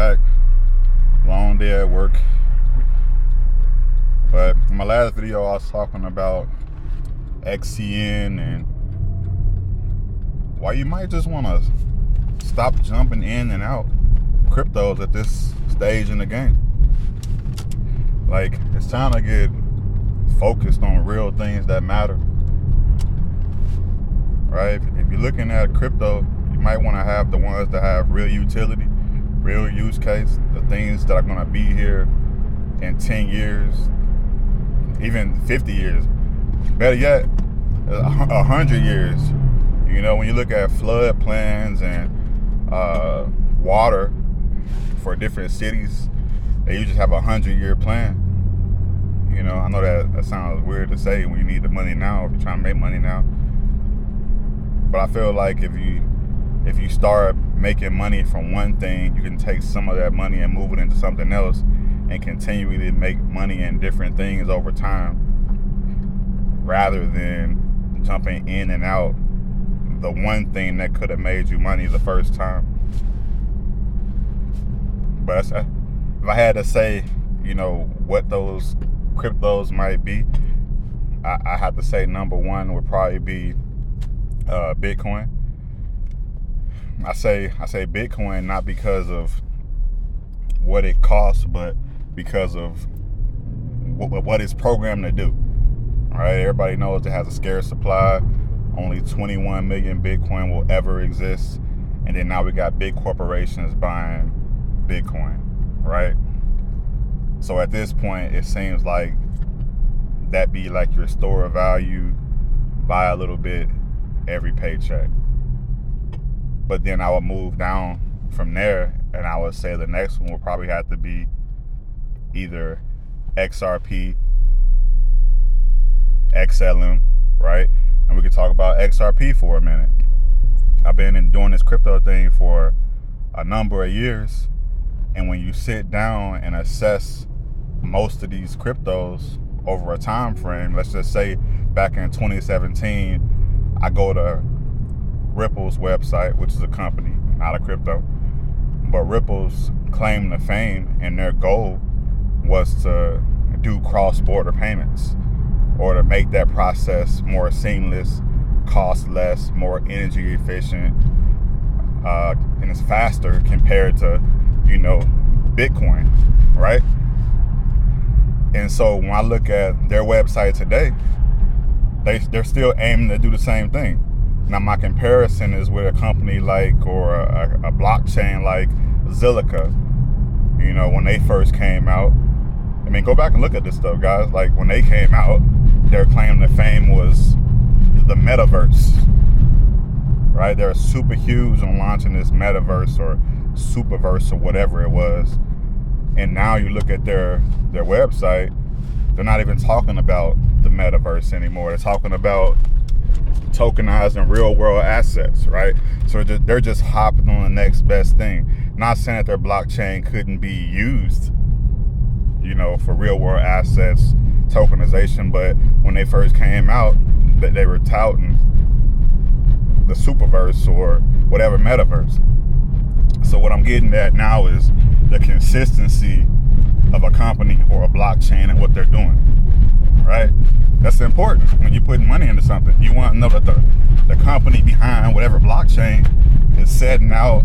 back. Long day at work. But in my last video, I was talking about XCN and why you might just want to stop jumping in and out cryptos at this stage in the game. Like, it's time to get focused on real things that matter. Right? If you're looking at crypto, you might want to have the ones that have real utility, real use case, the things that are going to be here in 10 years, even 50 years. Better yet, 100 years. You know, when you look at flood plans and water for different cities, they usually have a 100-year plan. You know, I know that sounds weird to say when you need the money now, if you're trying to make money now. But I feel like if you start making money from one thing, you can take some of that money and move it into something else and continually make money in different things over time, rather than jumping in and out the one thing that could have made you money the first time. But if I had to say, you know, what those cryptos might be, I have to say number one would probably be Bitcoin. I say Bitcoin not because of what it costs, but because of what it's programmed to do. All right, everybody knows it has a scarce supply. Only 21 million Bitcoin will ever exist, and then now we got big corporations buying Bitcoin, right? So at this point, it seems like that be like your store of value, buy a little bit every paycheck. But then I would move down from there, and I would say the next one will probably have to be either XRP, XLM, right? And we could talk about XRP for a minute. I've been doing this crypto thing for a number of years, and when you sit down and assess most of these cryptos over a time frame, let's just say back in 2017, I go to Ripple's website, which is a company, not a crypto, but Ripple's claim to fame and their goal was to do cross-border payments, or to make that process more seamless, cost less, more energy efficient, and it's faster compared to, you know, Bitcoin, right? And so when I look at their website today, they're still aiming to do the same thing. Now, my comparison is with a company like, or a blockchain like Zilliqa. You know, when they first came out, I mean, go back and look at this stuff, guys. Like, when they came out, their claim to fame was the metaverse, right? They're super huge on launching this metaverse or superverse or whatever it was. And now you look at their website, they're not even talking about the metaverse anymore. They're talking about tokenized and real world assets, right? So they're just hopping on the next best thing. Not saying that their blockchain couldn't be used, you know, for real world assets, tokenization, but when they first came out, they were touting the superverse or whatever metaverse. So what I'm getting at now is the consistency of a company or a blockchain and what they're doing, right? That's important when you're putting money into something. You want to know that the company behind whatever blockchain is setting out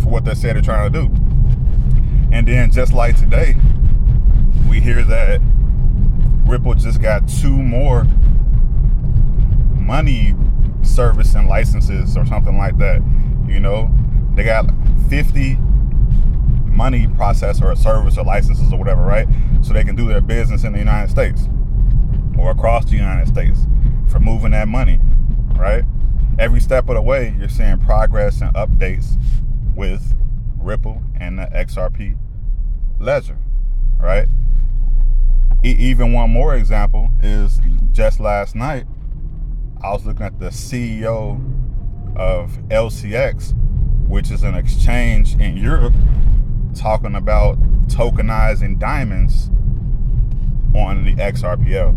for what they say they're trying to do. And then just like today, we hear that Ripple just got 2 more money servicing licenses or something like that. You know, they got 50 money processor or service or licenses or whatever, right? So they can do their business in the United States or across the United States for moving that money, right? Every step of the way, you're seeing progress and updates with Ripple and the XRP ledger, right? Even one more example is just last night, I was looking at the CEO of LCX, which is an exchange in Europe, talking about tokenizing diamonds on the XRPL,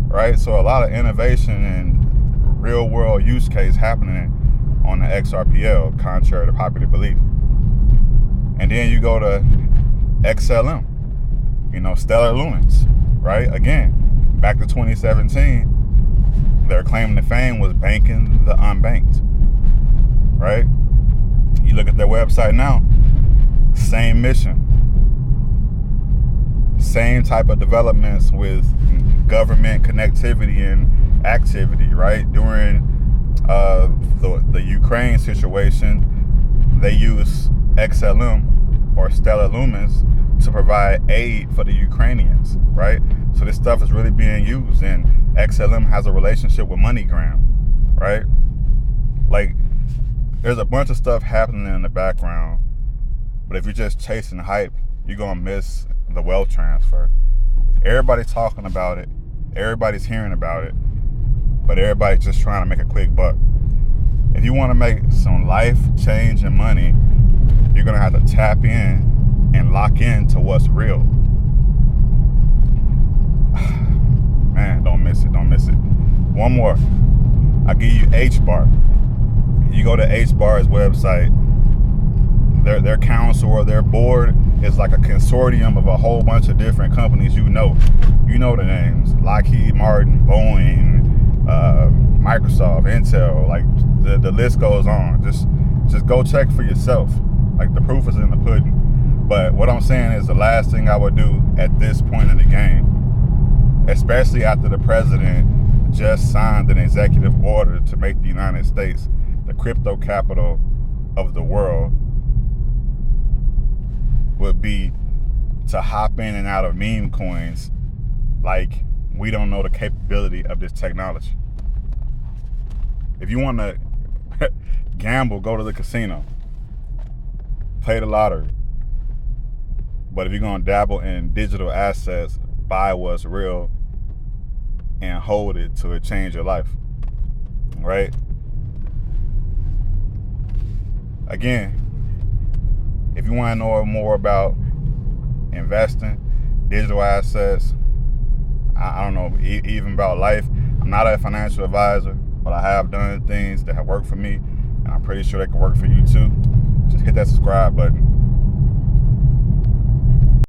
right? So a lot of innovation and real world use case happening on the XRPL, contrary to popular belief. And then you go to XLM, Stellar Lumens, right? Again, back to 2017, their claim to fame was banking the unbanked, right? You look at their website now, same mission, same type of developments with government connectivity and activity, right? During the Ukraine situation, they use XLM or Stellar Lumens to provide aid for the Ukrainians, right? So this stuff is really being used, and XLM has a relationship with MoneyGram, right? Like, there's a bunch of stuff happening in the background, but if you're just chasing hype, you're gonna miss the wealth transfer. Everybody's talking about it, everybody's hearing about it, but everybody's just trying to make a quick buck. If you want to make some life-changing money, you're gonna have to tap in and lock into what's real. Man, don't miss it. One more. I'll give you HBAR. You go to HBAR's website, their council or their board is like a consortium of a whole bunch of different companies. You know the names: Lockheed Martin, Boeing, Microsoft, Intel. Like the list goes on. Just go check for yourself. Like, the proof is in the pudding. But what I'm saying is, the last thing I would do at this point in the game, especially after the president just signed an executive order to make the United States the crypto capital of the world, would be to hop in and out of meme coins like we don't know the capability of this technology. If you want to gamble, go to the casino, play the lottery. But if you're going to dabble in digital assets, buy what's real and hold it till it change your life, right? Again, if you want to know more about investing, digital assets, I don't know, even about life, I'm not a financial advisor, but I have done things that have worked for me, and I'm pretty sure they can work for you too. Just hit that subscribe button.